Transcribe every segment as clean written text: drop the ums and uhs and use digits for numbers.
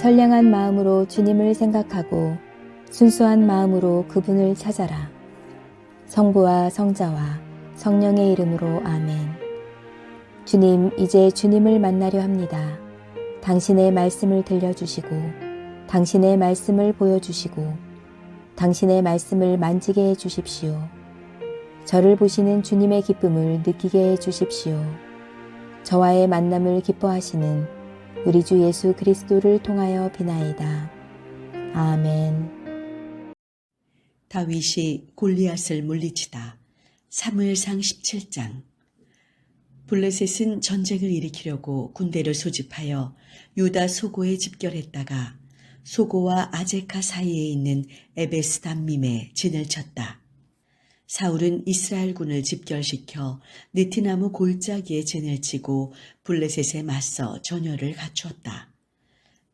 선량한 마음으로 주님을 생각하고 순수한 마음으로 그분을 찾아라. 성부와 성자와 성령의 이름으로 아멘. 주님, 이제 주님을 만나려 합니다. 당신의 말씀을 들려주시고 당신의 말씀을 보여주시고 당신의 말씀을 만지게 해주십시오. 저를 보시는 주님의 기쁨을 느끼게 해주십시오. 저와의 만남을 기뻐하시는 우리 주 예수 그리스도를 통하여 비나이다. 아멘. 다윗이 골리앗을 물리치다. 사무엘상 17장. 블레셋은 전쟁을 일으키려고 군대를 소집하여 유다 소고에 집결했다가 소고와 아제카 사이에 있는 에베스담밈에 진을 쳤다. 사울은 이스라엘군을 집결시켜 느티나무 골짜기에 진을 치고 블레셋에 맞서 전열을 갖추었다.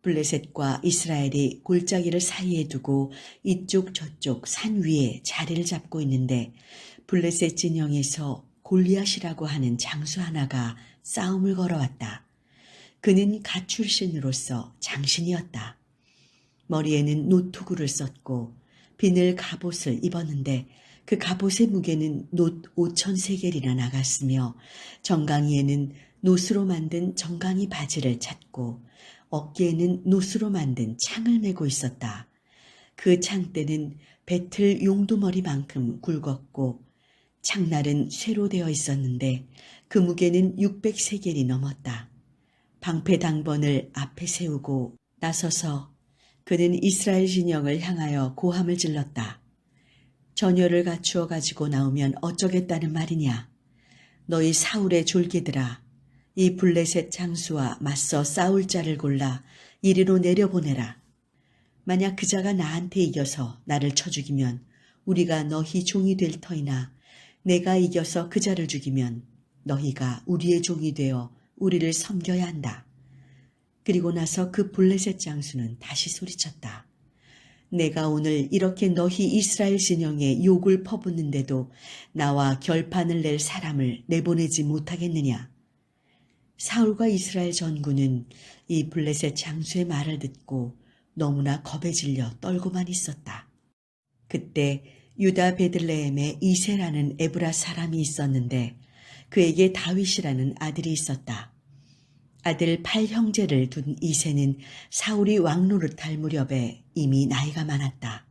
블레셋과 이스라엘이 골짜기를 사이에 두고 이쪽 저쪽 산 위에 자리를 잡고 있는데 블레셋 진영에서 골리앗이라고 하는 장수 하나가 싸움을 걸어왔다. 그는 갓 출신으로서 장신이었다. 머리에는 노투구를 썼고 비늘 갑옷을 입었는데 그 갑옷의 무게는 놋 5,000세겔이나 나갔으며 정강이에는 놋으로 만든 정강이 바지를 찼고 어깨에는 놋으로 만든 창을 메고 있었다. 그 창대는 배틀 용두머리만큼 굵었고 창날은 쇠로 되어 있었는데 그 무게는 600세겔이 넘었다. 방패당번을 앞에 세우고 나서서 그는 이스라엘 진영을 향하여 고함을 질렀다. 전열을 갖추어 가지고 나오면 어쩌겠다는 말이냐. 너희 사울의 졸개들아, 이 블레셋 장수와 맞서 싸울 자를 골라 이리로 내려보내라. 만약 그 자가 나한테 이겨서 나를 쳐 죽이면 우리가 너희 종이 될 터이나 내가 이겨서 그 자를 죽이면 너희가 우리의 종이 되어 우리를 섬겨야 한다. 그리고 나서 그 블레셋 장수는 다시 소리쳤다. 내가 오늘 이렇게 너희 이스라엘 진영에 욕을 퍼붓는데도 나와 결판을 낼 사람을 내보내지 못하겠느냐. 사울과 이스라엘 전군은 이 블레셋 장수의 말을 듣고 너무나 겁에 질려 떨고만 있었다. 그때 유다 베들레헴에 이세라는 에브라 사람이 있었는데 그에게 다윗이라는 아들이 있었다. 아들 8형제를 둔 이세는 사울이 왕노릇할 무렵에 이미 나이가 많았다.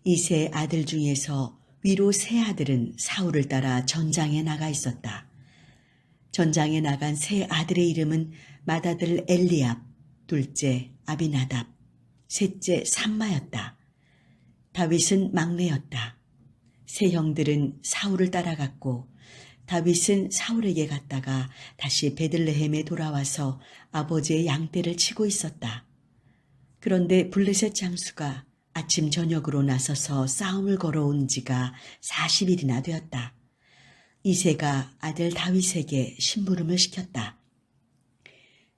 이세 아들 중에서 위로 세 아들은 사울을 따라 전장에 나가 있었다. 전장에 나간 세 아들의 이름은 맏아들 엘리압, 둘째 아비나답, 셋째 삼마였다. 다윗은 막내였다. 세 형들은 사울을 따라갔고 다윗은 사울에게 갔다가 다시 베들레헴에 돌아와서 아버지의 양떼를 치고 있었다. 그런데 블레셋 장수가 아침 저녁으로 나서서 싸움을 걸어온 지가 40일이나 되었다. 이새가 아들 다윗에게 심부름을 시켰다.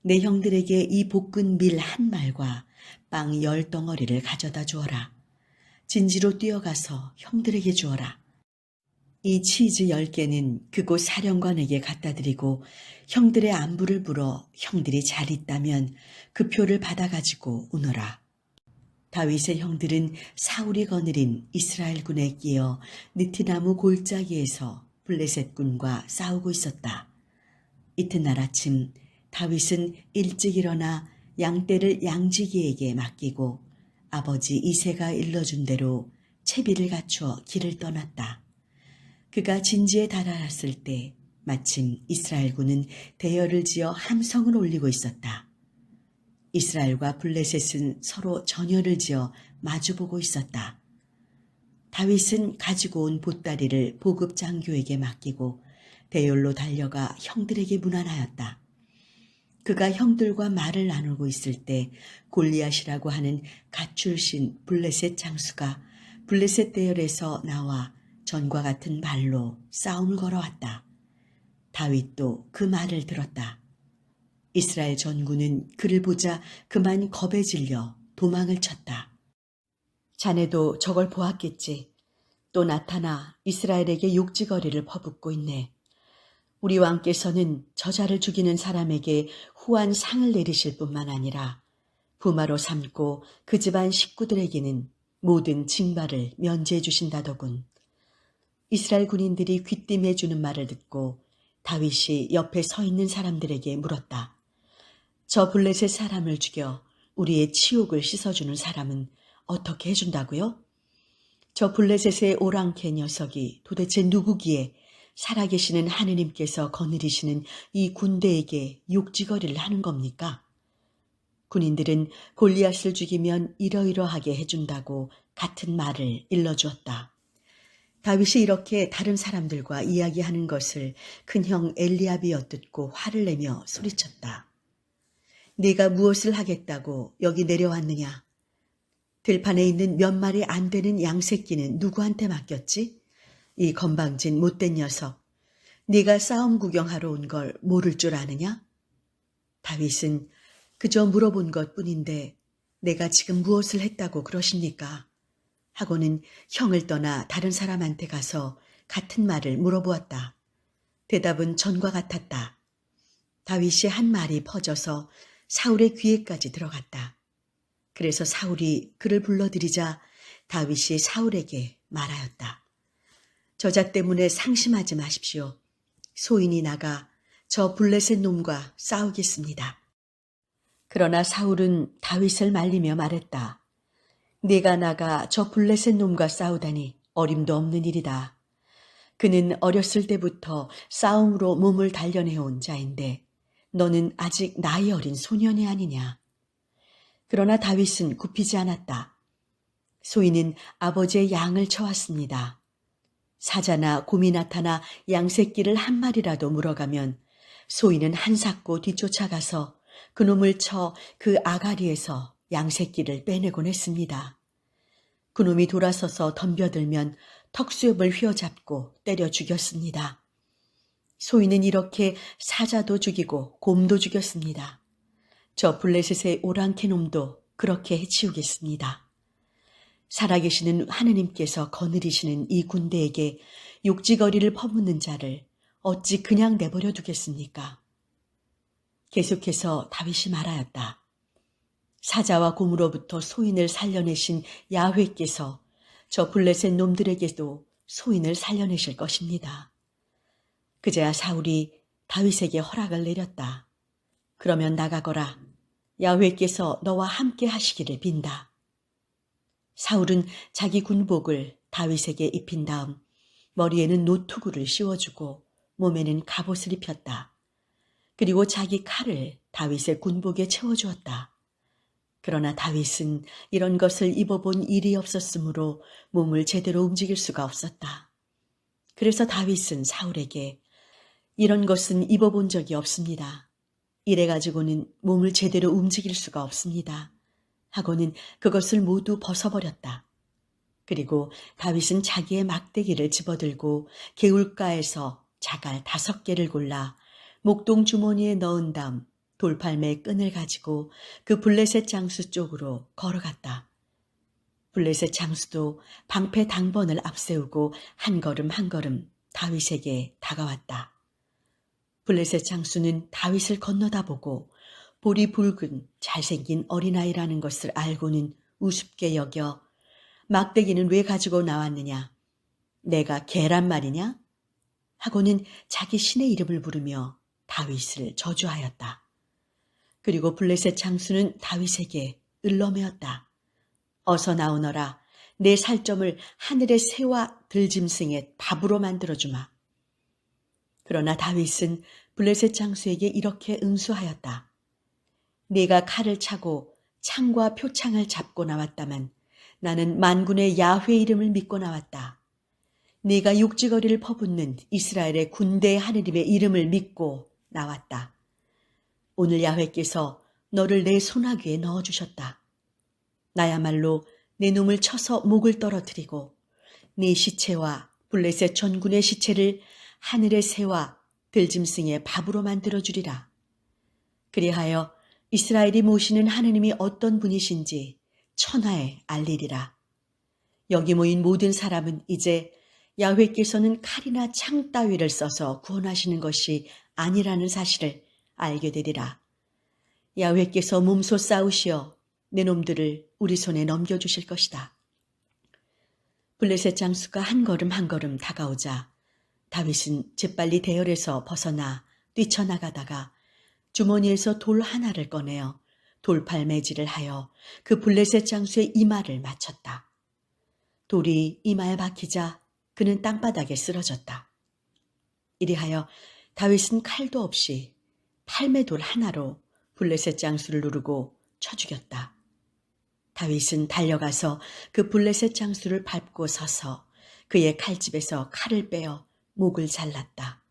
내 형들에게 이 볶은 밀 한 말과 빵 10덩어리를 가져다 주어라. 진지로 뛰어가서 형들에게 주어라. 이 치즈 10개는 그곳 사령관에게 갖다 드리고 형들의 안부를 물어 형들이 잘 있다면 그 표를 받아가지고 오너라. 다윗의 형들은 사울이 거느린 이스라엘 군에 끼어 느티나무 골짜기에서 블레셋 군과 싸우고 있었다. 이튿날 아침 다윗은 일찍 일어나 양떼를 양지기에게 맡기고 아버지 이새가 일러준 대로 채비를 갖추어 길을 떠났다. 그가 진지에 달아났을 때 마침 이스라엘군은 대열을 지어 함성을 올리고 있었다. 이스라엘과 블레셋은 서로 전열을 지어 마주보고 있었다. 다윗은 가지고 온 보따리를 보급 장교에게 맡기고 대열로 달려가 형들에게 문안하였다. 그가 형들과 말을 나누고 있을 때 골리앗이라고 하는 갓 출신 블레셋 장수가 블레셋 대열에서 나와 전과 같은 말로 싸움을 걸어왔다. 다윗도 그 말을 들었다. 이스라엘 전군은 그를 보자 그만 겁에 질려 도망을 쳤다. 자네도 저걸 보았겠지. 또 나타나 이스라엘에게 욕지거리를 퍼붓고 있네. 우리 왕께서는 저자를 죽이는 사람에게 후한 상을 내리실 뿐만 아니라 부마로 삼고 그 집안 식구들에게는 모든 징벌을 면제해 주신다더군. 이스라엘 군인들이 귀띔해 주는 말을 듣고 다윗이 옆에 서 있는 사람들에게 물었다. 저 블레셋 사람을 죽여 우리의 치욕을 씻어주는 사람은 어떻게 해준다고요? 저 블레셋의 오랑캐 녀석이 도대체 누구기에 살아계시는 하느님께서 거느리시는 이 군대에게 욕지거리를 하는 겁니까? 군인들은 골리앗을 죽이면 이러이러하게 해준다고 같은 말을 일러주었다. 다윗이 이렇게 다른 사람들과 이야기하는 것을 큰형 엘리압이 엿듣고 화를 내며 소리쳤다. 네가 무엇을 하겠다고 여기 내려왔느냐? 들판에 있는 몇 마리 안 되는 양새끼는 누구한테 맡겼지? 이 건방진 못된 녀석. 네가 싸움 구경하러 온 걸 모를 줄 아느냐? 다윗은 그저 물어본 것뿐인데 내가 지금 무엇을 했다고 그러십니까? 하고는 형을 떠나 다른 사람한테 가서 같은 말을 물어보았다. 대답은 전과 같았다. 다윗이 한 말이 퍼져서 사울의 귀에까지 들어갔다. 그래서 사울이 그를 불러들이자 다윗이 사울에게 말하였다. 저자 때문에 상심하지 마십시오. 소인이 나가 저 블레셋 놈과 싸우겠습니다. 그러나 사울은 다윗을 말리며 말했다. 네가 나가 저 블레셋 놈과 싸우다니 어림도 없는 일이다. 그는 어렸을 때부터 싸움으로 몸을 단련해온 자인데 너는 아직 나이 어린 소년이 아니냐. 그러나 다윗은 굽히지 않았다. 소인은 아버지의 양을 쳐왔습니다. 사자나 곰이 나타나 양새끼를 한 마리라도 물어가면 소인은 한사코 뒤쫓아가서 그놈을 쳐 그 아가리에서 양새끼를 빼내곤 했습니다. 그놈이 돌아서서 덤벼들면 턱수염을 휘어잡고 때려 죽였습니다. 소인은 이렇게 사자도 죽이고 곰도 죽였습니다. 저 블레셋의 오랑캐 놈도 그렇게 해치우겠습니다. 살아계시는 하느님께서 거느리시는 이 군대에게 욕지거리를 퍼붓는 자를 어찌 그냥 내버려 두겠습니까? 계속해서 다윗이 말하였다. 사자와 곰으로부터 소인을 살려내신 야훼께서 저 블레셋 놈들에게도 소인을 살려내실 것입니다. 그제야 사울이 다윗에게 허락을 내렸다. 그러면 나가거라. 야훼께서 너와 함께 하시기를 빈다. 사울은 자기 군복을 다윗에게 입힌 다음 머리에는 노투구를 씌워주고 몸에는 갑옷을 입혔다. 그리고 자기 칼을 다윗의 군복에 채워주었다. 그러나 다윗은 이런 것을 입어본 일이 없었으므로 몸을 제대로 움직일 수가 없었다. 그래서 다윗은 사울에게 이런 것은 입어본 적이 없습니다. 이래가지고는 몸을 제대로 움직일 수가 없습니다. 하고는 그것을 모두 벗어버렸다. 그리고 다윗은 자기의 막대기를 집어들고 개울가에서 자갈 5개를 골라 목동 주머니에 넣은 다음 돌팔매의 끈을 가지고 그 블레셋 장수 쪽으로 걸어갔다. 블레셋 장수도 방패 당번을 앞세우고 한 걸음 한 걸음 다윗에게 다가왔다. 블레셋 장수는 다윗을 건너다 보고 볼이 붉은 잘생긴 어린아이라는 것을 알고는 우습게 여겨 막대기는 왜 가지고 나왔느냐? 내가 개란 말이냐? 하고는 자기 신의 이름을 부르며 다윗을 저주하였다. 그리고 블레셋 장수는 다윗에게 을러매었다. 어서 나오너라. 내 살점을 하늘의 새와 들짐승의 밥으로 만들어주마. 그러나 다윗은 블레셋 장수에게 이렇게 응수하였다. 네가 칼을 차고 창과 표창을 잡고 나왔다만 나는 만군의 야훼 이름을 믿고 나왔다. 네가 욕지거리를 퍼붓는 이스라엘의 군대의 하느님의 이름을 믿고 나왔다. 오늘 야훼께서 너를 내 손아귀에 넣어주셨다. 나야말로 내 놈을 쳐서 목을 떨어뜨리고 네 시체와 블레셋 전군의 시체를 하늘의 새와 들짐승의 밥으로 만들어주리라. 그리하여 이스라엘이 모시는 하느님이 어떤 분이신지 천하에 알리리라. 여기 모인 모든 사람은 이제 야훼께서는 칼이나 창 따위를 써서 구원하시는 것이 아니라는 사실을 알게 되리라. 야훼께서 몸소 싸우시어 내 놈들을 우리 손에 넘겨주실 것이다. 블레셋 장수가 한 걸음 한 걸음 다가오자 다윗은 재빨리 대열에서 벗어나 뛰쳐나가다가 주머니에서 돌 하나를 꺼내어 돌팔매질을 하여 그 블레셋 장수의 이마를 맞췄다. 돌이 이마에 박히자 그는 땅바닥에 쓰러졌다. 이리하여 다윗은 칼도 없이 팔매돌 하나로 블레셋 장수를 누르고 쳐 죽였다. 다윗은 달려가서 그 블레셋 장수를 밟고 서서 그의 칼집에서 칼을 빼어 목을 잘랐다.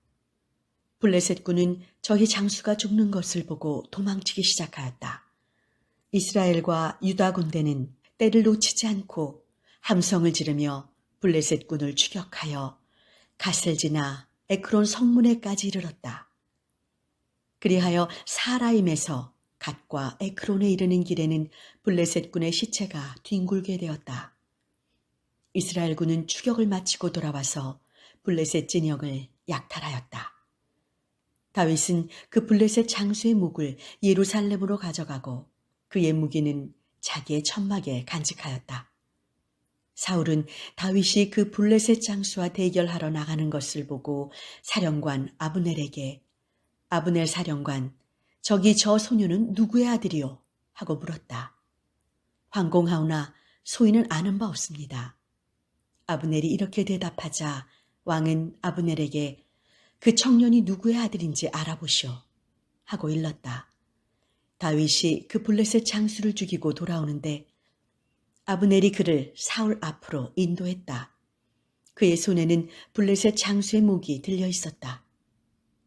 블레셋 군은 저희 장수가 죽는 것을 보고 도망치기 시작하였다. 이스라엘과 유다 군대는 때를 놓치지 않고 함성을 지르며 블레셋 군을 추격하여 갓을 지나 에크론 성문에까지 이르렀다. 그리하여 사라임에서 갓과 에크론에 이르는 길에는 블레셋 군의 시체가 뒹굴게 되었다. 이스라엘 군은 추격을 마치고 돌아와서 블레셋 진영을 약탈하였다. 다윗은 그 블레셋 장수의 목을 예루살렘으로 가져가고 그의 무기는 자기의 천막에 간직하였다. 사울은 다윗이 그 블레셋 장수와 대결하러 나가는 것을 보고 사령관 아브넬에게 아브넬 사령관, 저기 저 소녀는 누구의 아들이요? 하고 물었다. 황공하오나 소인은 아는 바 없습니다. 아브넬이 이렇게 대답하자 왕은 아브넬에게 그 청년이 누구의 아들인지 알아보시오 하고 일렀다. 다윗이 그 블레셋 장수를 죽이고 돌아오는데 아브넬이 그를 사울 앞으로 인도했다. 그의 손에는 블레셋 장수의 목이 들려 있었다.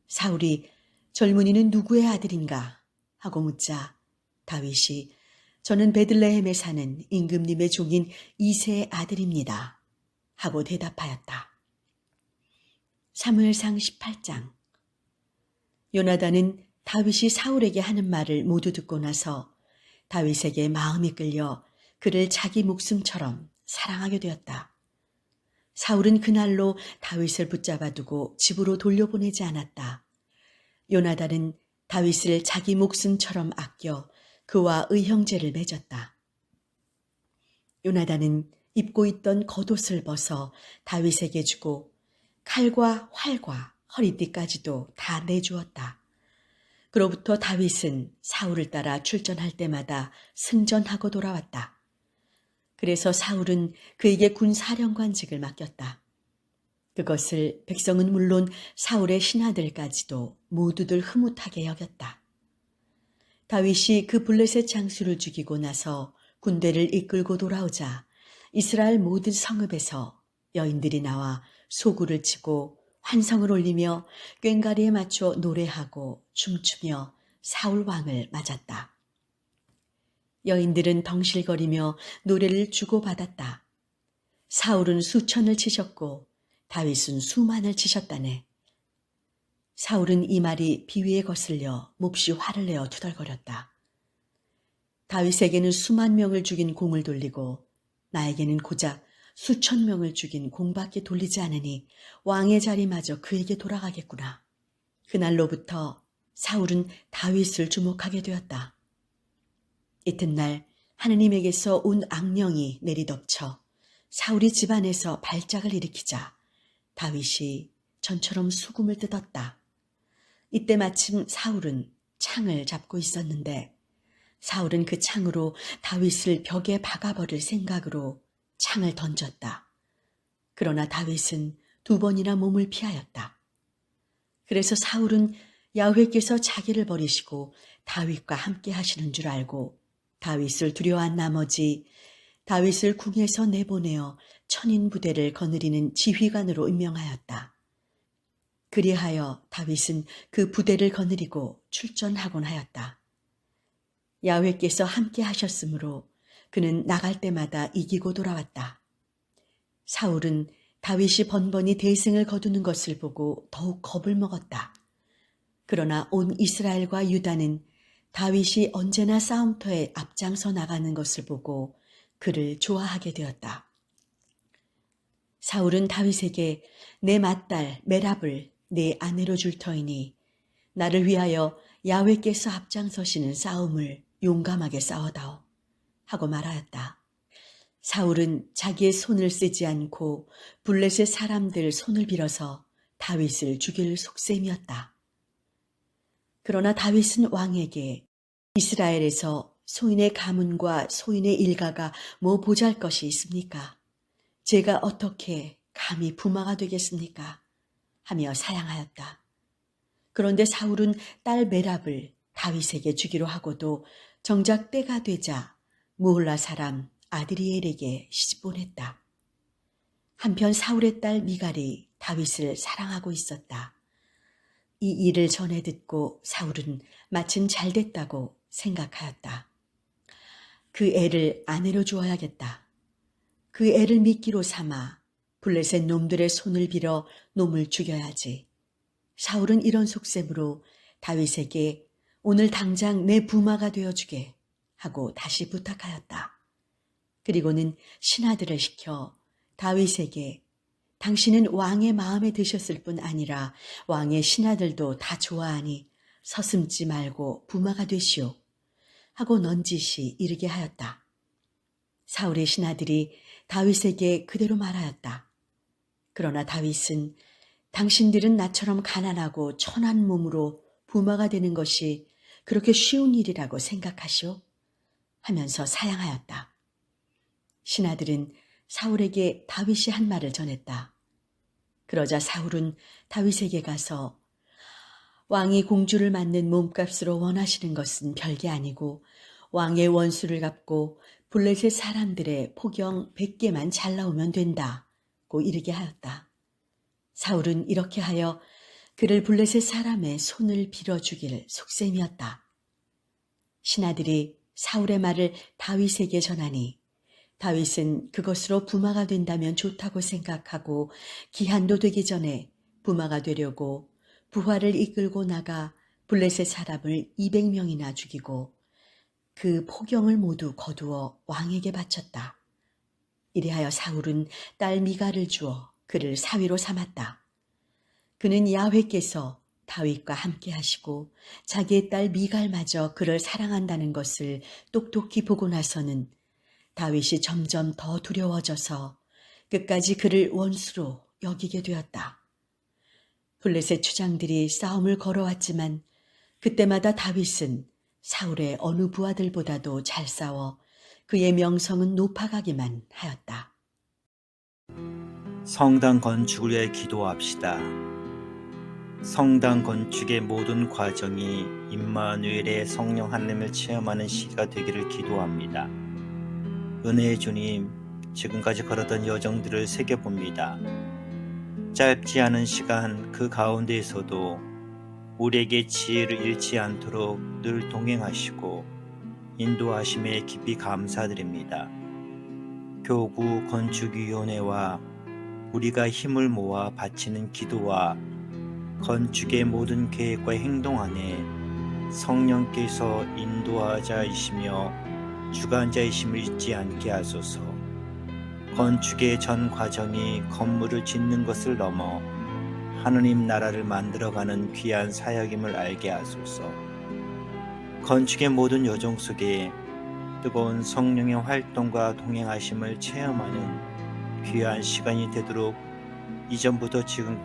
사울이 젊은이는 누구의 아들인가 하고 묻자 다윗이 저는 베들레헴에 사는 임금님의 종인 이새의 아들입니다 하고 대답하였다. 사무엘상 18장. 요나단은 다윗이 사울에게 하는 말을 모두 듣고 나서 다윗에게 마음이 끌려 그를 자기 목숨처럼 사랑하게 되었다. 사울은 그날로 다윗을 붙잡아 두고 집으로 돌려보내지 않았다. 요나단은 다윗을 자기 목숨처럼 아껴 그와 의형제를 맺었다. 요나단은 입고 있던 겉옷을 벗어 다윗에게 주고 칼과 활과 허리띠까지도 다 내주었다. 그로부터 다윗은 사울을 따라 출전할 때마다 승전하고 돌아왔다. 그래서 사울은 그에게 군사령관직을 맡겼다. 그것을 백성은 물론 사울의 신하들까지도 모두들 흐뭇하게 여겼다. 다윗이 그 블레셋 장수를 죽이고 나서 군대를 이끌고 돌아오자 이스라엘 모든 성읍에서 여인들이 나와 소구를 치고 환성을 올리며 꽹과리에 맞춰 노래하고 춤추며 사울 왕을 맞았다. 여인들은 덩실거리며 노래를 주고받았다. 사울은 수천을 치셨고 다윗은 수만을 치셨다네. 사울은 이 말이 비위에 거슬려 몹시 화를 내어 투덜거렸다. 다윗에게는 수만 명을 죽인 공을 돌리고 나에게는 고작 수천 명을 죽인 공밖에 돌리지 않으니 왕의 자리마저 그에게 돌아가겠구나. 그날로부터 사울은 다윗을 주목하게 되었다. 이튿날 하느님에게서 온 악령이 내리덮쳐 사울이 집안에서 발작을 일으키자 다윗이 전처럼 수금을 뜯었다. 이때 마침 사울은 창을 잡고 있었는데 사울은 그 창으로 다윗을 벽에 박아버릴 생각으로 창을 던졌다. 그러나 다윗은 2번이나 몸을 피하였다. 그래서 사울은 야훼께서 자기를 버리시고 다윗과 함께 하시는 줄 알고 다윗을 두려워한 나머지 다윗을 궁에서 내보내어 천인 부대를 거느리는 지휘관으로 임명하였다. 그리하여 다윗은 그 부대를 거느리고 출전하곤 하였다. 야훼께서 함께 하셨으므로 그는 나갈 때마다 이기고 돌아왔다. 사울은 다윗이 번번이 대승을 거두는 것을 보고 더욱 겁을 먹었다. 그러나 온 이스라엘과 유다는 다윗이 언제나 싸움터에 앞장서 나가는 것을 보고 그를 좋아하게 되었다. 사울은 다윗에게 내 맏딸 메랍을 내 아내로 줄 터이니 나를 위하여 야훼께서 앞장서시는 싸움을 용감하게 싸워다오. 하고 말하였다. 사울은 자기의 손을 쓰지 않고 블레셋 사람들 손을 빌어서 다윗을 죽일 속셈이었다. 그러나 다윗은 왕에게 이스라엘에서 소인의 가문과 소인의 일가가 뭐 보잘것이 있습니까? 제가 어떻게 감히 부마가 되겠습니까? 하며 사양하였다. 그런데 사울은 딸 메랍을 다윗에게 주기로 하고도 정작 때가 되자 무홀라 사람 아드리엘에게 시집 보냈다. 한편 사울의 딸 미갈이 다윗을 사랑하고 있었다. 이 일을 전해 듣고 사울은 마침 잘 됐다고 생각하였다. 그 애를 아내로 주어야겠다. 그 애를 미끼로 삼아 블레셋 놈들의 손을 빌어 놈을 죽여야지. 사울은 이런 속셈으로 다윗에게 오늘 당장 내 부마가 되어주게 하고 다시 부탁하였다. 그리고는 신하들을 시켜 다윗에게 당신은 왕의 마음에 드셨을 뿐 아니라 왕의 신하들도 다 좋아하니 서슴지 말고 부마가 되시오 하고 넌지시 이르게 하였다. 사울의 신하들이 다윗에게 그대로 말하였다. 그러나 다윗은 당신들은 나처럼 가난하고 천한 몸으로 부마가 되는 것이 그렇게 쉬운 일이라고 생각하시오? 하면서 사양하였다. 신하들은 사울에게 다윗이 한 말을 전했다. 그러자 사울은 다윗에게 가서 왕이 공주를 맞는 몸값으로 원하시는 것은 별게 아니고 왕의 원수를 갚고 블레셋 사람들의 포경 100개만 잘 나오면 된다고 이르게 하였다. 사울은 이렇게 하여 그를 블레셋 사람의 손을 빌어주길 속셈이었다. 신하들이 사울의 말을 다윗에게 전하니 다윗은 그것으로 부마가 된다면 좋다고 생각하고 기한도 되기 전에 부마가 되려고 부하를 이끌고 나가 블레셋 사람을 200명이나 죽이고 그 포경을 모두 거두어 왕에게 바쳤다. 이리하여 사울은 딸 미갈을 주어 그를 사위로 삼았다. 그는 야훼께서 다윗과 함께 하시고 자기의 딸 미갈마저 그를 사랑한다는 것을 똑똑히 보고 나서는 다윗이 점점 더 두려워져서 끝까지 그를 원수로 여기게 되었다. 블레셋 추장들이 싸움을 걸어왔지만 그때마다 다윗은 사울의 어느 부하들보다도 잘 싸워 그의 명성은 높아가기만 하였다. 성당 건축을 위해 기도합시다. 성당 건축의 모든 과정이 임마누엘의 성령 하나님을 체험하는 시기가 되기를 기도합니다. 은혜의 주님, 지금까지 걸었던 여정들을 새겨봅니다. 짧지 않은 시간 그 가운데에서도 우리에게 지혜를 잃지 않도록 늘 동행하시고 인도하심에 깊이 감사드립니다. 교구 건축위원회와 우리가 힘을 모아 바치는 기도와 건축의 모든 계획과 행동 안에 성령께서 인도하자이시며 주관자이심을 잊지 않게 하소서. 건축의 전 과정이 건물을 짓는 것을 넘어 하느님 나라를 만들어가는 귀한 사역임을 알게 하소서. 건축의 모든 여정 속에 뜨거운 성령의 활동과 동행하심을 체험하는 귀한 시간이 되도록 이전부터 지금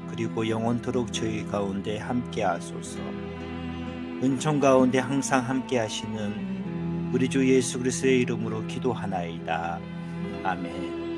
그리고 영원토록 저희 가운데 함께 하소서. 은총 가운데 항상 함께 하시는 우리 주 예수 그리스도의 이름으로 기도하나이다. 아멘.